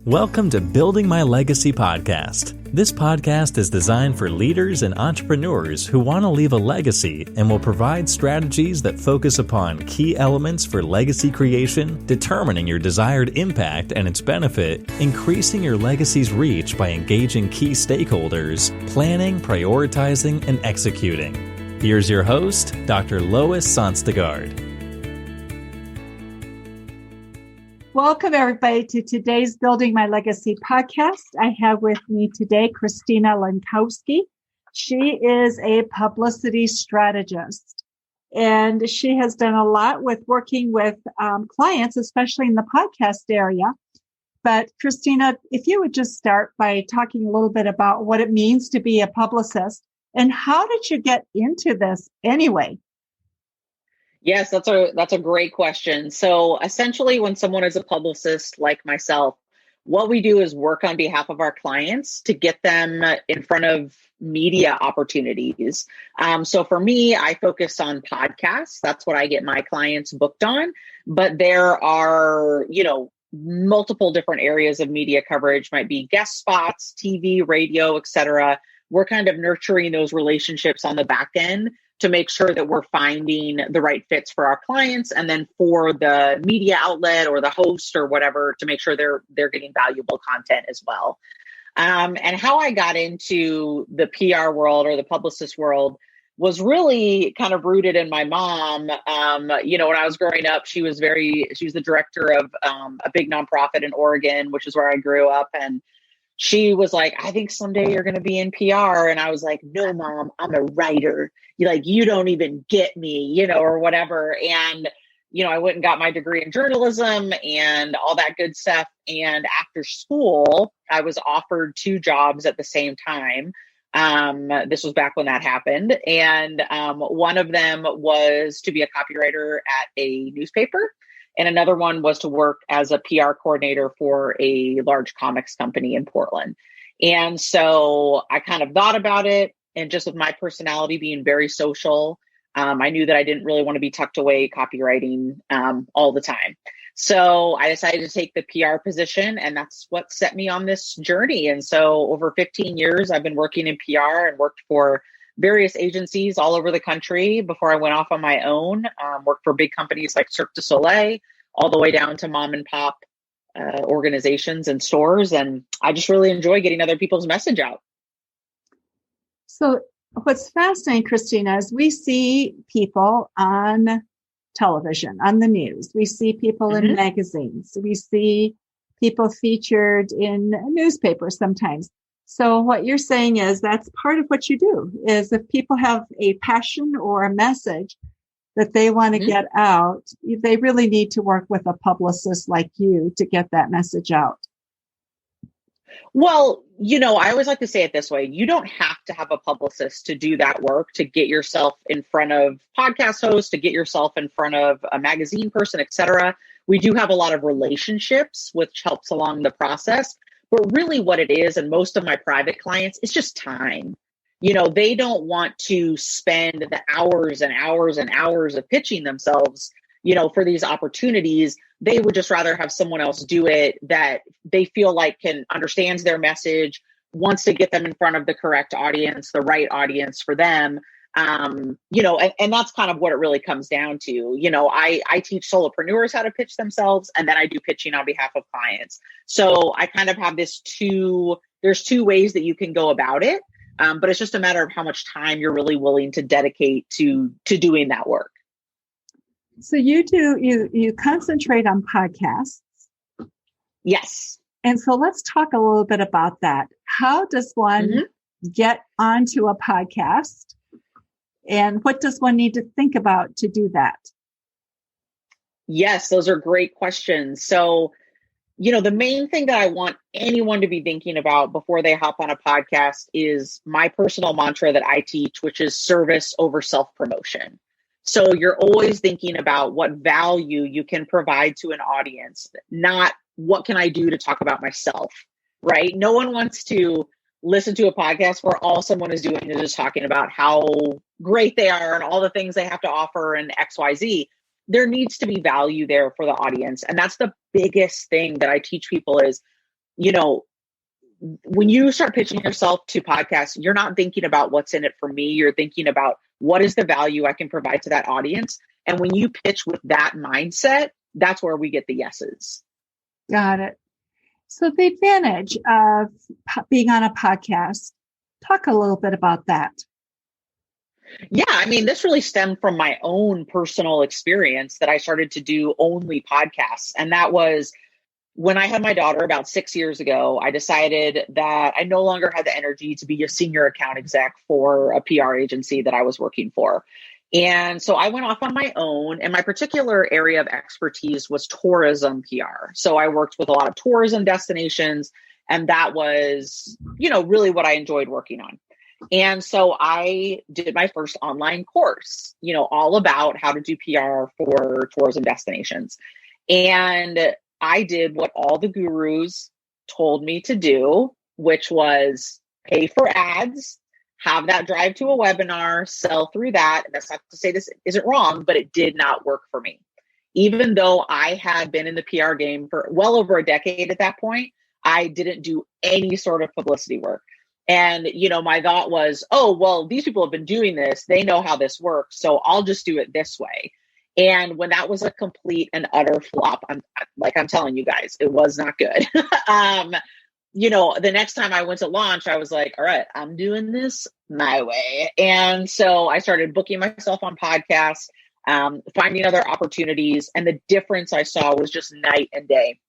Welcome to Building My Legacy podcast. This podcast is designed for leaders and entrepreneurs who want to leave a legacy and will provide strategies that focus upon key elements for legacy creation, determining your desired impact and its benefit, increasing your legacy's reach by engaging key stakeholders, planning, prioritizing, and executing. Here's your host, Dr. Lois Sonstegard. Welcome, everybody, to today's Building My Legacy podcast. I have with me today Christina Lenkowski. She is a publicity strategist, and she has done a lot with working with clients, especially in the podcast area. But Christina, if you would just start by talking a little bit about what it means to be a publicist, and how did you get into this anyway? Yes, that's a great question. So essentially, when someone is a publicist like myself, what we do is work on behalf of our clients to get them in front of media opportunities. So for me, I focus on podcasts. That's what I get my clients booked on. But there are, multiple different areas of media coverage, might be guest spots, TV, radio, et cetera. We're kind of nurturing those relationships on the back end to make sure that we're finding the right fits for our clients, and then for the media outlet or the host or whatever, to make sure they're getting valuable content as well. And how I got into the PR world or the publicist world was really kind of rooted in my mom. When I was growing up, she was the director of a big nonprofit in Oregon, which is where I grew up. And she was like, I think someday you're going to be in PR. And I was like, no, Mom, I'm a writer. You don't even get me, or whatever. And, I went and got my degree in journalism and all that good stuff. And after school, I was offered 2 jobs at the same time. This was back when that happened. And one of them was to be a copywriter at a newspaper. And another one was to work as a PR coordinator for a large comics company in Portland. And so I kind of thought about it. And just with my personality being very social, I knew that I didn't really want to be tucked away copywriting all the time. So I decided to take the PR position, and that's what set me on this journey. And so over 15 years, I've been working in PR and worked for various agencies all over the country before I went off on my own. Worked for big companies like Cirque du Soleil, all the way down to mom and pop organizations and stores. And I just really enjoy getting other people's message out. So what's fascinating, Christina, is we see people on television, on the news. We see people in magazines. We see people featured in newspapers sometimes. So what you're saying is that's part of what you do, is if people have a passion or a message that they want to get out, they really need to work with a publicist like you to get that message out. Well, I always like to say it this way. You don't have to have a publicist to do that work, to get yourself in front of podcast hosts, to get yourself in front of a magazine person, et cetera. We do have a lot of relationships, which helps along the process. But really what it is, and most of my private clients, it's just time. They don't want to spend the hours and hours and hours of pitching themselves, for these opportunities. They would just rather have someone else do it that they feel like understands their message, wants to get them in front of the correct audience, the right audience for them. And that's kind of what it really comes down to. I teach solopreneurs how to pitch themselves, and then I do pitching on behalf of clients. So I kind of have there's 2 ways that you can go about it. But it's just a matter of how much time you're really willing to dedicate to doing that work. So you concentrate on podcasts. Yes. And so let's talk a little bit about that. How does one get onto a podcast? And what does one need to think about to do that? Yes, those are great questions. So, the main thing that I want anyone to be thinking about before they hop on a podcast is my personal mantra that I teach, which is service over self-promotion. So you're always thinking about what value you can provide to an audience, not what can I do to talk about myself, right? No one wants to listen to a podcast where all someone is doing is just talking about how great they are and all the things they have to offer and XYZ. There needs to be value there for the audience. And that's the biggest thing that I teach people is when you start pitching yourself to podcasts, you're not thinking about what's in it for me. You're thinking about what is the value I can provide to that audience. And when you pitch with that mindset, that's where we get the yeses. Got it. So the advantage of being on a podcast, talk a little bit about that. Yeah, I mean, this really stemmed from my own personal experience that I started to do only podcasts. And that was when I had my daughter about 6 years ago. I decided that I no longer had the energy to be a senior account exec for a PR agency that I was working for. And so I went off on my own, and my particular area of expertise was tourism PR. So I worked with a lot of tourism destinations, and that was, really what I enjoyed working on. And so I did my first online course, all about how to do PR for tourism destinations. And I did what all the gurus told me to do, which was pay for ads, have that drive to a webinar, sell through that. And that's not to say this isn't wrong, but it did not work for me. Even though I had been in the PR game for well over a decade at that point, I didn't do any sort of publicity work. And, my thought was, oh, well, these people have been doing this. They know how this works. So I'll just do it this way. And when that was a complete and utter flop, I'm telling you guys, it was not good. The next time I went to launch, I was like, all right, I'm doing this my way. And so I started booking myself on podcasts, finding other opportunities. And the difference I saw was just night and day.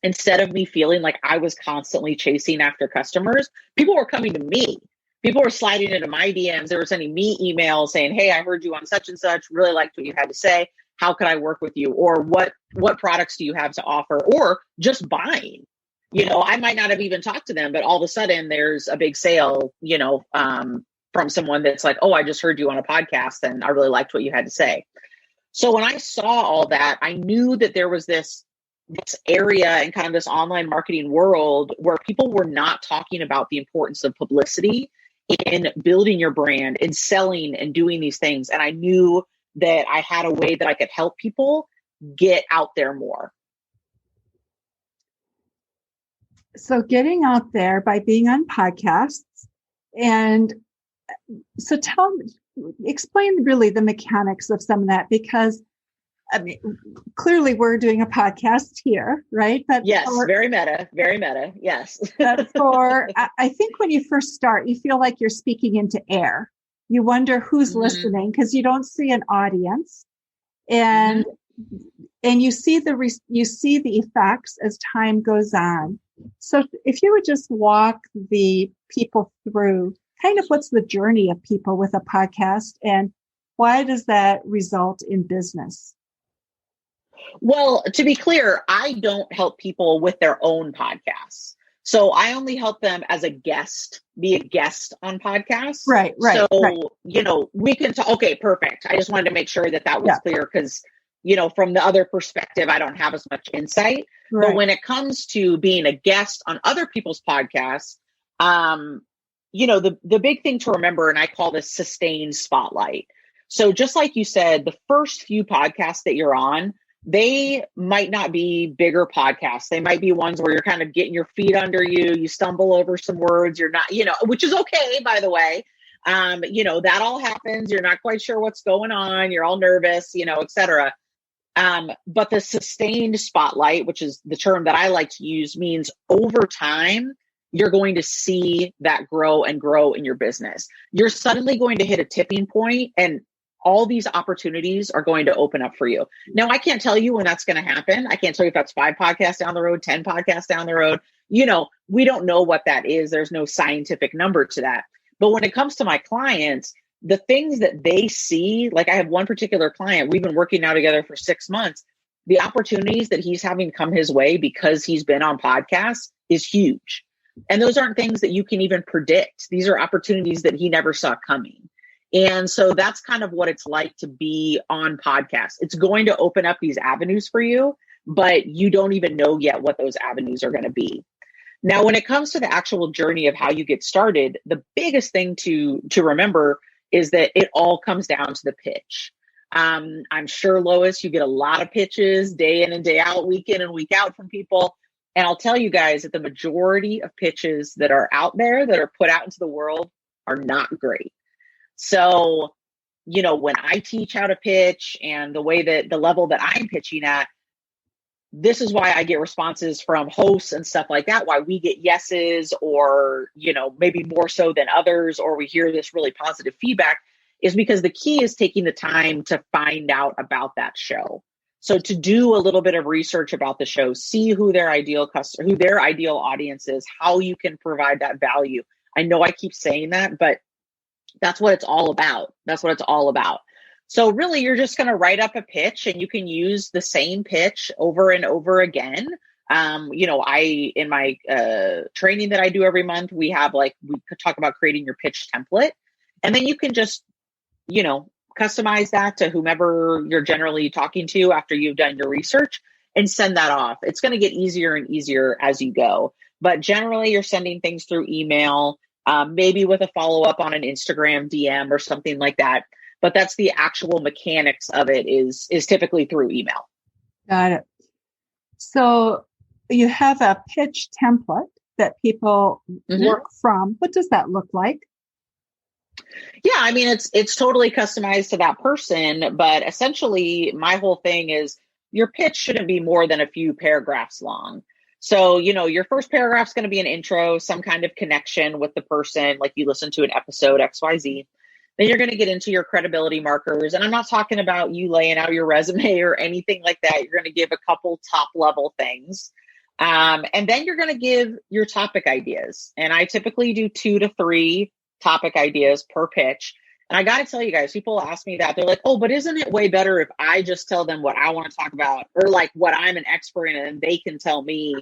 Instead of me feeling like I was constantly chasing after customers, people were coming to me. People were sliding into my DMs. They were sending me emails saying, hey, I heard you on such and such, really liked what you had to say. How can I work with you? Or what products do you have to offer? Or just buying. I might not have even talked to them, but all of a sudden there's a big sale, from someone that's like, oh, I just heard you on a podcast and I really liked what you had to say. So when I saw all that, I knew that there was this area and kind of this online marketing world where people were not talking about the importance of publicity in building your brand and selling and doing these things. And I knew that I had a way that I could help people get out there more. So getting out there by being on podcasts. And so explain really the mechanics of some of that, because clearly we're doing a podcast here, right? But yes, very meta. Yes. But I think when you first start, you feel like you're speaking into air. You wonder who's listening because you don't see an audience, and you see the effects as time goes on. So if you would just walk the people through kind of what's the journey of people with a podcast and why does that result in business? Well, to be clear, I don't help people with their own podcasts. So I only help them as a guest, be a guest on podcasts. Right. So, right. We can talk. Okay, perfect. I just wanted to make sure that was clear because, from the other perspective, I don't have as much insight. Right. But when it comes to being a guest on other people's podcasts, the big thing to remember, and I call this sustained spotlight. So just like you said, the first few podcasts that you're on, they might not be bigger podcasts. They might be ones where you're kind of getting your feet under you. You stumble over some words. You're not, which is okay, by the way. That all happens. You're not quite sure what's going on. You're all nervous, et cetera. But the sustained spotlight, which is the term that I like to use, means over time, you're going to see that grow and grow in your business. You're suddenly going to hit a tipping point and all these opportunities are going to open up for you. Now, I can't tell you when that's going to happen. I can't tell you if that's 5 podcasts down the road, 10 podcasts down the road. We don't know what that is. There's no scientific number to that. But when it comes to my clients, the things that they see, like I have one particular client, we've been working now together for 6 months. The opportunities that he's having come his way because he's been on podcasts is huge. And those aren't things that you can even predict. These are opportunities that he never saw coming. And so that's kind of what it's like to be on podcasts. It's going to open up these avenues for you, but you don't even know yet what those avenues are going to be. Now, when it comes to the actual journey of how you get started, the biggest thing to remember is that it all comes down to the pitch. I'm sure, Lois, you get a lot of pitches day in and day out, week in and week out from people. And I'll tell you guys that the majority of pitches that are out there that are put out into the world are not great. So, when I teach how to pitch and the way that the level that I'm pitching at, this is why I get responses from hosts and stuff like that, why we get yeses or, maybe more so than others, or we hear this really positive feedback, is because the key is taking the time to find out about that show. So to do a little bit of research about the show, see who their ideal customer, who their ideal audience is, how you can provide that value. I know I keep saying that, but that's what it's all about. That's what it's all about. So really, you're just going to write up a pitch, and you can use the same pitch over and over again. In my training that I do every month, we could talk about creating your pitch template, and then you can just, customize that to whomever you're generally talking to after you've done your research and send that off. It's going to get easier and easier as you go. But generally, you're sending things through email, maybe with a follow-up on an Instagram DM or something like that. But that's the actual mechanics of it is typically through email. Got it. So you have a pitch template that people work from. What does that look like? Yeah, I mean, it's totally customized to that person, but essentially my whole thing is your pitch shouldn't be more than a few paragraphs long. So, your first paragraph is going to be an intro, some kind of connection with the person, like you listen to an episode XYZ. Then you're going to get into your credibility markers. And I'm not talking about you laying out your resume or anything like that. You're going to give a couple top level things. And then you're going to give your topic ideas. And I typically do 2 to 3 topic ideas per pitch. And I got to tell you guys, people ask me that. They're like, oh, but isn't it way better if I just tell them what I want to talk about, or like what I'm an expert in, and they can tell me,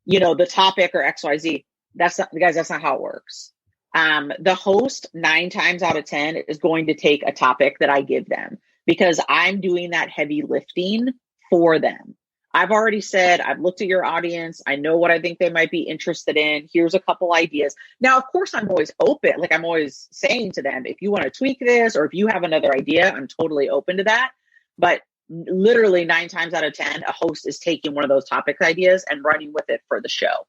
the topic or XYZ? That's not how it works. The host 9 times out of 10 is going to take a topic that I give them because I'm doing that heavy lifting for them. I've already said, I've looked at your audience. I know what I think they might be interested in. Here's a couple ideas. Now, of course, I'm always open. Like I'm always saying to them, if you want to tweak this or if you have another idea, I'm totally open to that. But literally 9 times out of 10, a host is taking one of those topic ideas and running with it for the show.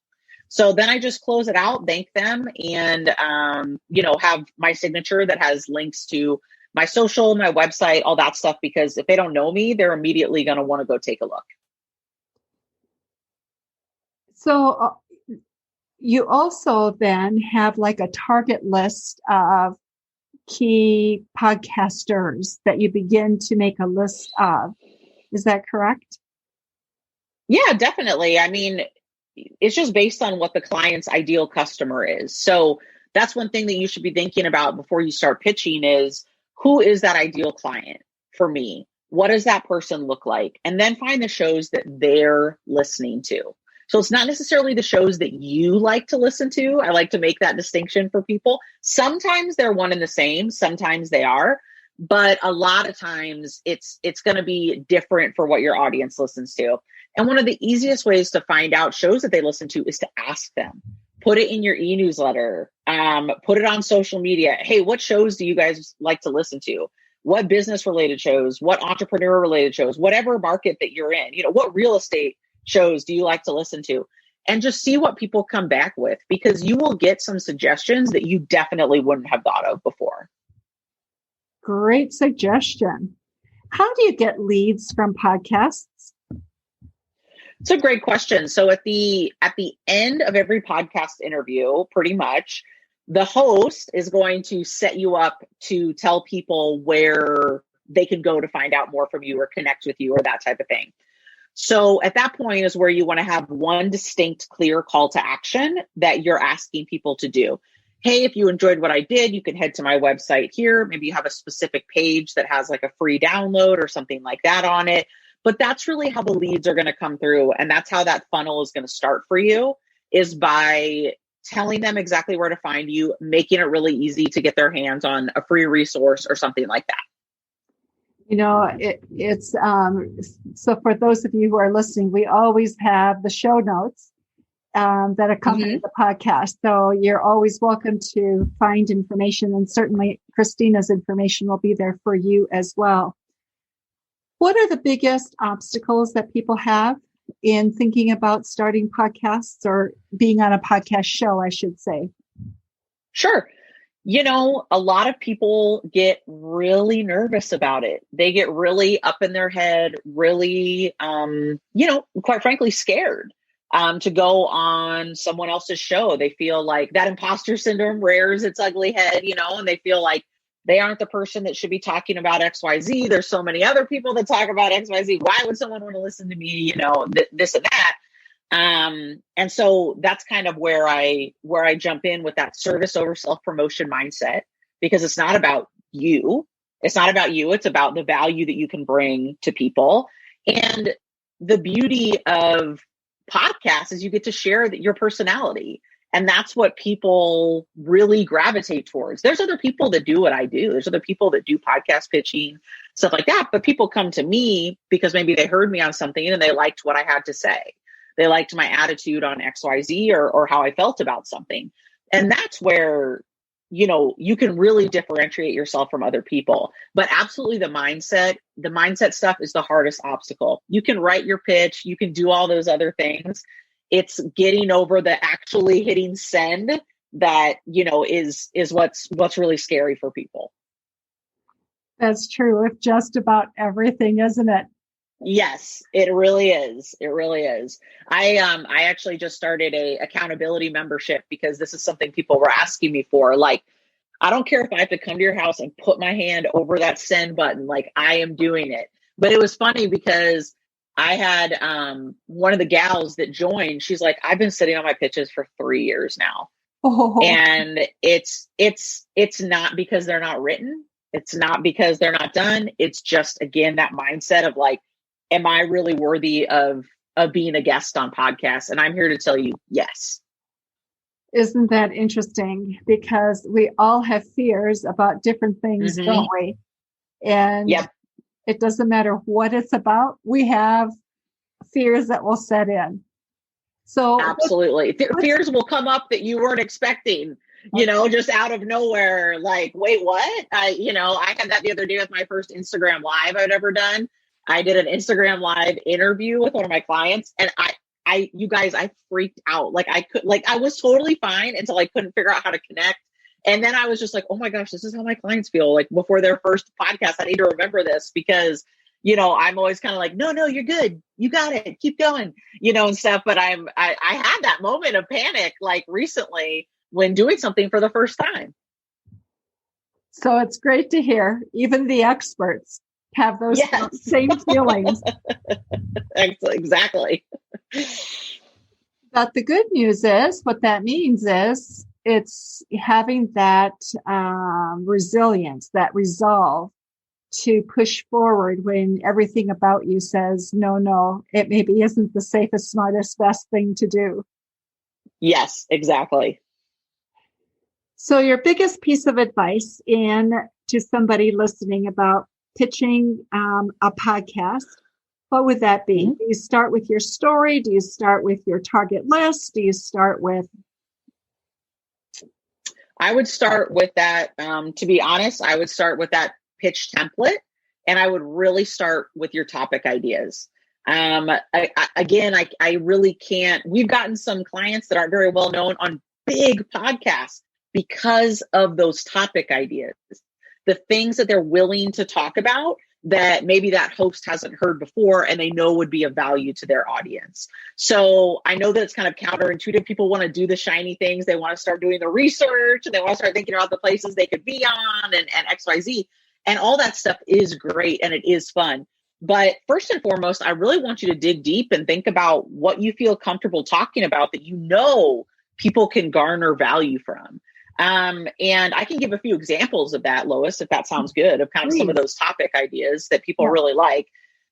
So then I just close it out, thank them, and, have my signature that has links to my social, my website, all that stuff, because if they don't know me, they're immediately going to want to go take a look. So you also then have like a target list of key podcasters that you begin to make a list of. Is that correct? Yeah, definitely. I mean, it's just based on what the client's ideal customer is. So that's one thing that you should be thinking about before you start pitching is, who is that ideal client for me? What does that person look like? And then find the shows that they're listening to. So it's not necessarily the shows that you like to listen to. I like to make that distinction for people. Sometimes they're one and the same. Sometimes they are. But a lot of times it's going to be different for what your audience listens to. And one of the easiest ways to find out shows that they listen to is to ask them. Put it in your e-newsletter. Put it on social media. Hey, what shows do you guys like to listen to? What business related shows? What entrepreneur related shows? Whatever market that you're in. What real estate shows do you like to listen to? And just see what people come back with, because you will get some suggestions that you definitely wouldn't have thought of before. Great suggestion. How do you get leads from podcasts? It's a great question. So at the end of every podcast interview, pretty much, the host is going to set you up to tell people where they can go to find out more from you or connect with you or that type of thing. So at that point is where you want to have one distinct, clear call to action that you're asking people to do. Hey, if you enjoyed what I did, you can head to my website here. Maybe you have a specific page that has like a free download or something like that on it. But that's really how the leads are going to come through. And that's how that funnel is going to start for you, is by telling them exactly where to find you, making it really easy to get their hands on a free resource or something like that. It's so for those of you who are listening, we always have the show notes that accompany the podcast. So you're always welcome to find information, and certainly Christina's information will be there for you as well. What are the biggest obstacles that people have in thinking about starting podcasts or being on a podcast show, I should say? Sure. A lot of people get really nervous about it. They get really up in their head, really, quite frankly, scared to go on someone else's show. They feel like that imposter syndrome rears its ugly head, and they feel like they aren't the person that should be talking about XYZ. There's so many other people that talk about XYZ. Why would someone want to listen to me, this and that? And so that's kind of where I jump in with that service over self-promotion mindset, because it's not about you. It's not about you. It's about the value that you can bring to people. And the beauty of podcasts is you get to share your personality. And that's what people really gravitate towards. There's other people that do what I do. There's other people that do podcast pitching, stuff like that. But people come to me because maybe they heard me on something and they liked what I had to say. They liked my attitude on XYZ or how I felt about something. And that's where, you can really differentiate yourself from other people. But absolutely the mindset stuff is the hardest obstacle. You can write your pitch, you can do all those other things. It's getting over the actually hitting send that, is what's really scary for people. That's true with just about everything, isn't it? Yes, it really is. It really is. I actually just started a accountability membership because this is something people were asking me for. Like, I don't care if I have to come to your house and put my hand over that send button, like I am doing it. But it was funny because I had one of the gals that joined. She's like, I've been sitting on my pitches for 3 years now. Oh. And it's not because they're not written. It's not because they're not done. It's just, again, that mindset of like, am I really worthy of being a guest on podcasts? And I'm here to tell you, yes. Isn't that interesting? Because we all have fears about different things, don't we? And yep. It doesn't matter what it's about. We have fears that will set in. So absolutely. Fears will come up that you weren't expecting, just out of nowhere. Like, wait, what? I had that the other day with my first Instagram Live I'd ever done. I did an Instagram Live interview with one of my clients, and you guys, I freaked out. I was totally fine until I couldn't figure out how to connect. And then I was just like, oh my gosh, this is how my clients feel like before their first podcast. I need to remember this because, I'm always kind of like, no, you're good. You got it. Keep going, and stuff. But I had that moment of panic, like recently when doing something for the first time. So it's great to hear. Even the experts have those same feelings. Exactly. But the good news is, what that means is it's having that resilience, that resolve to push forward when everything about you says, no, it maybe isn't the safest, smartest, best thing to do. Yes, exactly. So your biggest piece of advice to somebody listening about pitching a podcast, what would that be? Do you start with your story? Do you start with your target list? Do you start with? I would start with that. To be honest, I would start with that pitch template, and I would really start with your topic ideas. I really can't. We've gotten some clients that aren't very well known on big podcasts because of those topic ideas. The things that they're willing to talk about that maybe that host hasn't heard before and they know would be of value to their audience. So I know that it's kind of counterintuitive. People want to do the shiny things. They want to start doing the research and they want to start thinking about the places they could be on and XYZ. And all that stuff is great and it is fun. But first and foremost, I really want you to dig deep and think about what you feel comfortable talking about that people can garner value from. And I can give a few examples of that, Lois, if that sounds good, of kind of some of those topic ideas that people really like.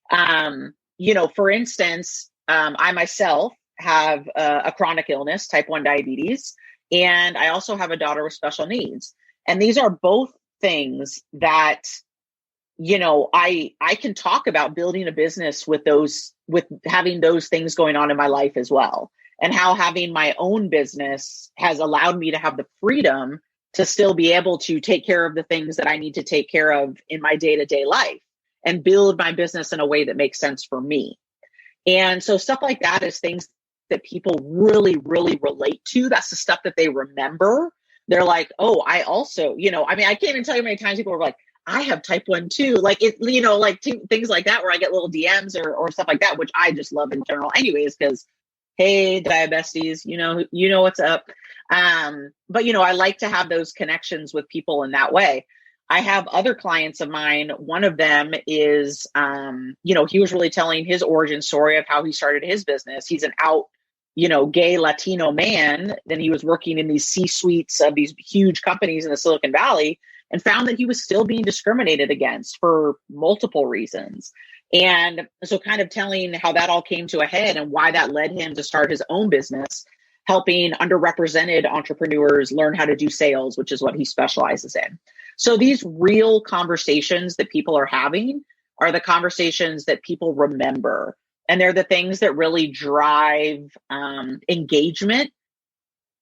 For instance, I myself have a chronic illness, type 1 diabetes, and I also have a daughter with special needs. And these are both things that, I can talk about building a business with having those things going on in my life as well. And how having my own business has allowed me to have the freedom to still be able to take care of the things that I need to take care of in my day-to-day life and build my business in a way that makes sense for me. And so stuff like that is things that people really, really relate to. That's the stuff that they remember. They're like, oh, I also, I can't even tell you how many times people are like, I have type 1 too. Like it, things like that where I get little DMs or stuff like that, which I just love in general anyways, because hey, diabesties, you know what's up. But I like to have those connections with people in that way. I have other clients of mine. One of them is, he was really telling his origin story of how he started his business. He's an out, gay Latino man. Then he was working in these C-suites of these huge companies in the Silicon Valley and found that he was still being discriminated against for multiple reasons. And so kind of telling how that all came to a head and why that led him to start his own business, helping underrepresented entrepreneurs learn how to do sales, which is what he specializes in. So these real conversations that people are having are the conversations that people remember. And they're the things that really drive engagement.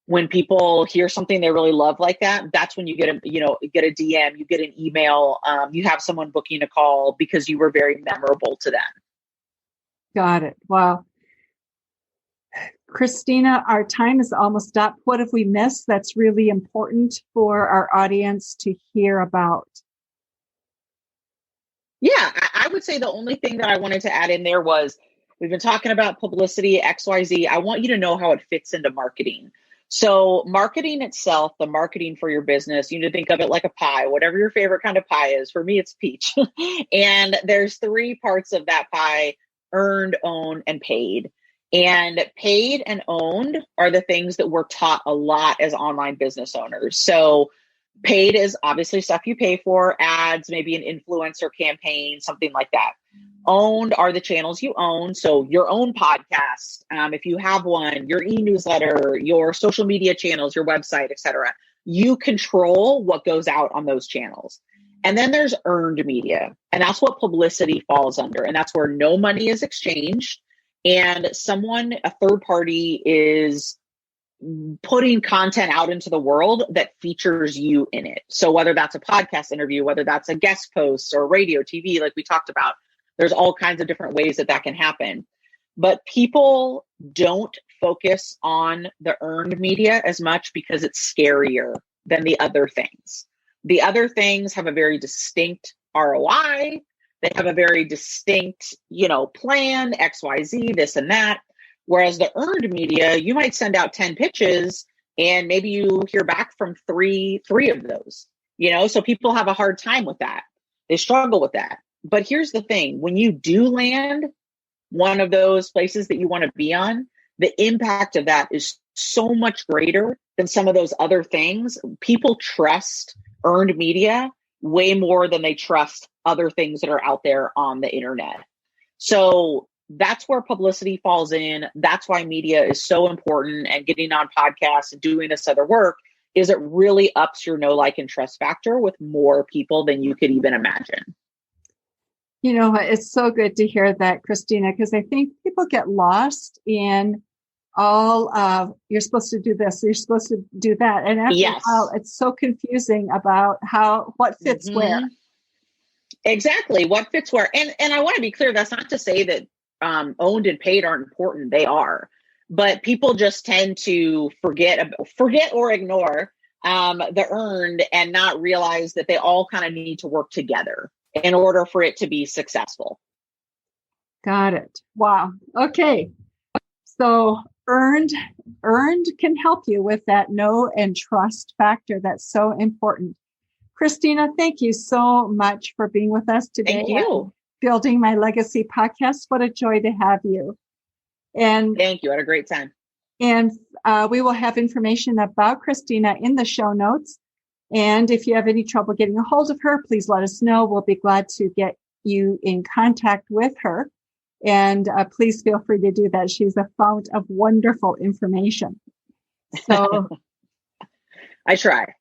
When people hear something they really love like that, that's when you get a DM, you get an email, you have someone booking a call because you were very memorable to them. Got it. Wow. Christina, our time is almost up. What have we missed that's really important for our audience to hear about? Yeah, I would say the only thing that I wanted to add in there was, we've been talking about publicity, XYZ. I want you to know how it fits into marketing. So marketing itself, the marketing for your business, you need to think of it like a pie, whatever your favorite kind of pie is. For me, it's peach. And there's 3 parts of that pie: earned, owned, and paid. And paid and owned are the things that we're taught a lot as online business owners. So paid is obviously stuff you pay for, ads, maybe an influencer campaign, something like that. Owned are the channels you own. So your own podcast, if you have one, your e-newsletter, your social media channels, your website, etc. You control what goes out on those channels. And then there's earned media. And that's what publicity falls under. And that's where no money is exchanged. And a third party is putting content out into the world that features you in it. So whether that's a podcast interview, whether that's a guest post or radio, TV, like we talked about, there's all kinds of different ways that can happen. But people don't focus on the earned media as much because it's scarier than the other things. The other things have a very distinct ROI. They have a very distinct, plan, XYZ, this and that. Whereas the earned media, you might send out 10 pitches and maybe you hear back from three of those, so people have a hard time with that. They struggle with that. But here's the thing, when you do land one of those places that you want to be on, the impact of that is so much greater than some of those other things. People trust earned media way more than they trust other things that are out there on the internet. So that's where publicity falls in. That's why media is so important, and getting on podcasts and doing this other work is it really ups your know, like, and trust factor with more people than you could even imagine. It's so good to hear that, Christina, because I think people get lost in all of, you're supposed to do this, you're supposed to do that. And after a while, it's so confusing about what fits where. Exactly. What fits where. And I want to be clear, that's not to say that owned and paid aren't important. They are. But people just tend to forget or ignore the earned and not realize that they all kind of need to work together in order for it to be successful. Got it. Wow. Okay. So earned can help you with that know and trust factor. That's so important. Christina, thank you so much for being with us today. Thank you. Building My Legacy podcast. What a joy to have you. And thank you. I had a great time. And we will have information about Christina in the show notes. And if you have any trouble getting a hold of her, please let us know. We'll be glad to get you in contact with her. And please feel free to do that. She's a fount of wonderful information. So I try.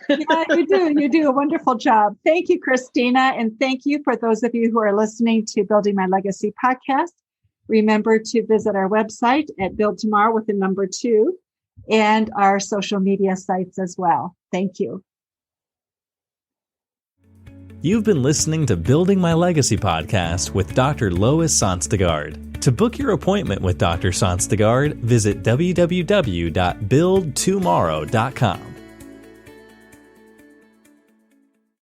Yeah, you do a wonderful job. Thank you, Christina. And thank you for those of you who are listening to Building My Legacy podcast. Remember to visit our website at Build Tomorrow with the number 2 and our social media sites as well. Thank you. You've been listening to Building My Legacy podcast with Dr. Lois Sonstegard. To book your appointment with Dr. Sonstegard, visit www.buildtomorrow.com.